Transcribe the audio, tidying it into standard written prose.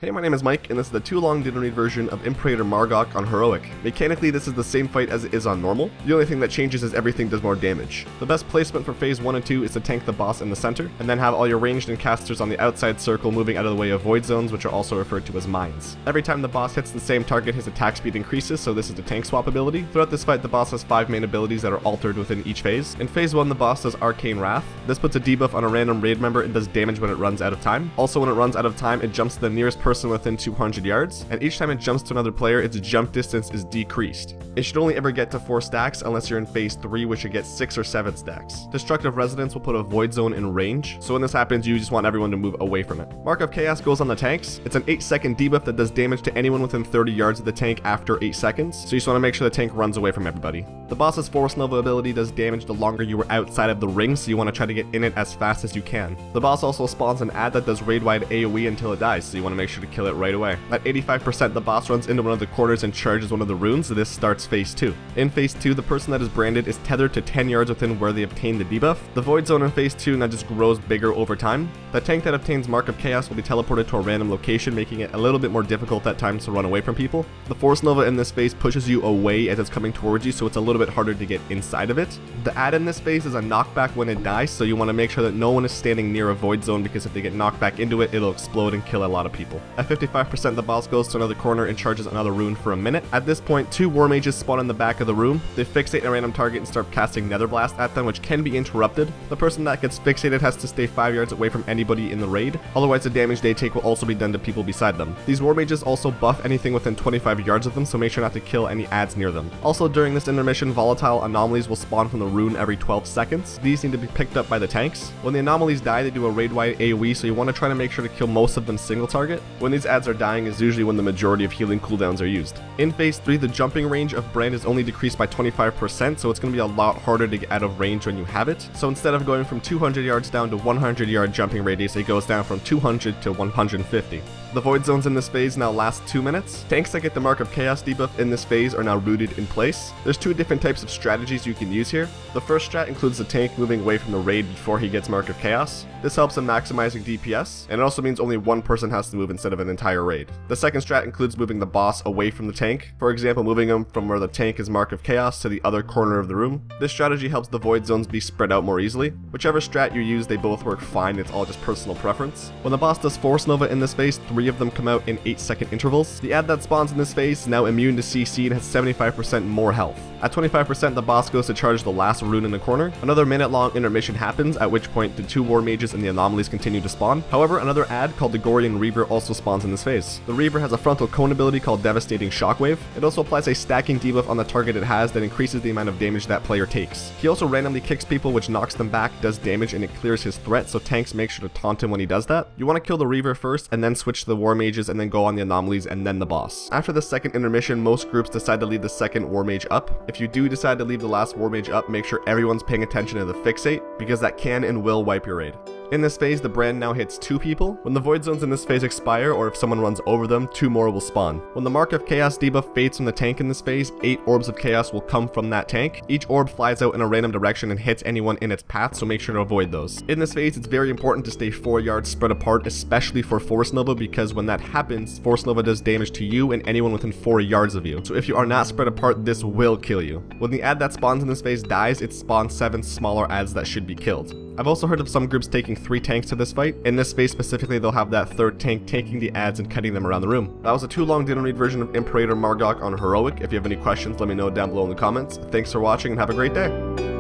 Hey, my name is Mike, and this is the too long didn't read version of Imperator Mar'gok on Heroic. Mechanically, this is the same fight as it is on normal. The only thing that changes is everything does more damage. The best placement for phase 1 and 2 is to tank the boss in the center, and then have all your ranged and casters on the outside circle moving out of the way of void zones, which are also referred to as mines. Every time the boss hits the same target, his attack speed increases, so this is the tank swap ability. Throughout this fight, the boss has 5 main abilities that are altered within each phase. In phase 1, the boss does Arcane Wrath. This puts a debuff on a random raid member and does damage when it runs out of time. Also, when it runs out of time, it jumps to the nearest person within 200 yards, and each time it jumps to another player, its jump distance is decreased. It should only ever get to 4 stacks unless you're in phase 3, which should get 6 or 7 stacks. Destructive Resonance will put a void zone in range, so when this happens, you just want everyone to move away from it. Mark of Chaos goes on the tanks. It's an 8-second debuff that does damage to anyone within 30 yards of the tank after 8 seconds, so you just want to make sure the tank runs away from everybody. The boss's Force Nova ability does damage the longer you were outside of the ring, so you want to try to get in it as fast as you can. The boss also spawns an ad that does raid-wide AoE until it dies, so you want to make sure to kill it right away. At 85%, the boss runs into one of the corners and charges one of the runes, so this starts phase 2. In phase 2, the person that is branded is tethered to 10 yards within where they obtained the debuff. The void zone in phase 2 now just grows bigger over time. The tank that obtains Mark of Chaos will be teleported to a random location, making it a little bit more difficult at times to run away from people. The Force Nova in this phase pushes you away as it's coming towards you, so it's a little bit harder to get inside of it. The ad in this phase is a knockback when it dies, so you want to make sure that no one is standing near a void zone, because if they get knocked back into it, it'll explode and kill a lot of people. At 55%, the boss goes to another corner and charges another rune for a minute. At this point, 2 war mages spawn in the back of the room. They fixate a random target and start casting Nether Blast at them, which can be interrupted. The person that gets fixated has to stay 5 yards away from anybody in the raid, otherwise the damage they take will also be done to people beside them. These war mages also buff anything within 25 yards of them, so make sure not to kill any ads near them. Also, during this intermission, volatile anomalies will spawn from the rune every 12 seconds. These need to be picked up by the tanks. When the anomalies die, they do a raid-wide AoE, so you want to try to make sure to kill most of them single target. When these ads are dying is usually when the majority of healing cooldowns are used. In phase 3, the jumping range of Brand is only decreased by 25%, so it's going to be a lot harder to get out of range when you have it. So instead of going from 200 yards down to 100 yard jumping radius, it goes down from 200 to 150. The void zones in this phase now last 2 minutes. Tanks that get the Mark of Chaos debuff in this phase are now rooted in place. There's 2 different types of strategies you can use here. The first strat includes the tank moving away from the raid before he gets Mark of Chaos. This helps in maximizing DPS, and it also means only one person has to move instead of an entire raid. The second strat includes moving the boss away from the tank, for example moving him from where the tank is Mark of Chaos to the other corner of the room. This strategy helps the void zones be spread out more easily. Whichever strat you use, they both work fine, it's all just personal preference. When the boss does Force Nova in this phase, 3 of them come out in 8-second intervals. The ad that spawns in this phase is now immune to CC and has 75% more health. At 25%, the boss goes to charge the last rune in the corner. Another minute-long intermission happens, at which point the 2 war mages and the anomalies continue to spawn. However, another ad called the Gorian Reaver also spawns in this phase. The Reaver has a frontal cone ability called Devastating Shockwave. It also applies a stacking debuff on the target it has that increases the amount of damage that player takes. He also randomly kicks people, which knocks them back, does damage, and it clears his threat, so tanks make sure to taunt him when he does that. You want to kill the Reaver first, and then switch to the war mages, and then go on the anomalies, and then the boss. After the second intermission, most groups decide to leave the second war mage up. If you do decide to leave the last war mage up, make sure everyone's paying attention to the fixate, because that can and will wipe your raid. In this phase, the brand now hits 2 people. When the void zones in this phase expire, or if someone runs over them, 2 more will spawn. When the Mark of Chaos debuff fades from the tank in this phase, 8 orbs of chaos will come from that tank. Each orb flies out in a random direction and hits anyone in its path, so make sure to avoid those. In this phase, it's very important to stay 4 yards spread apart, especially for Force Nova, because when that happens, Force Nova does damage to you and anyone within 4 yards of you. So if you are not spread apart, this will kill you. When the ad that spawns in this phase dies, it spawns 7 smaller ads that should be killed. I've also heard of some groups taking 3 tanks to this fight. In this phase specifically, they'll have that 3rd tank taking the ads and cutting them around the room. That was a too long didn't read version of Imperator Mar'gok on Heroic. If you have any questions, let me know down below in the comments. Thanks for watching and have a great day.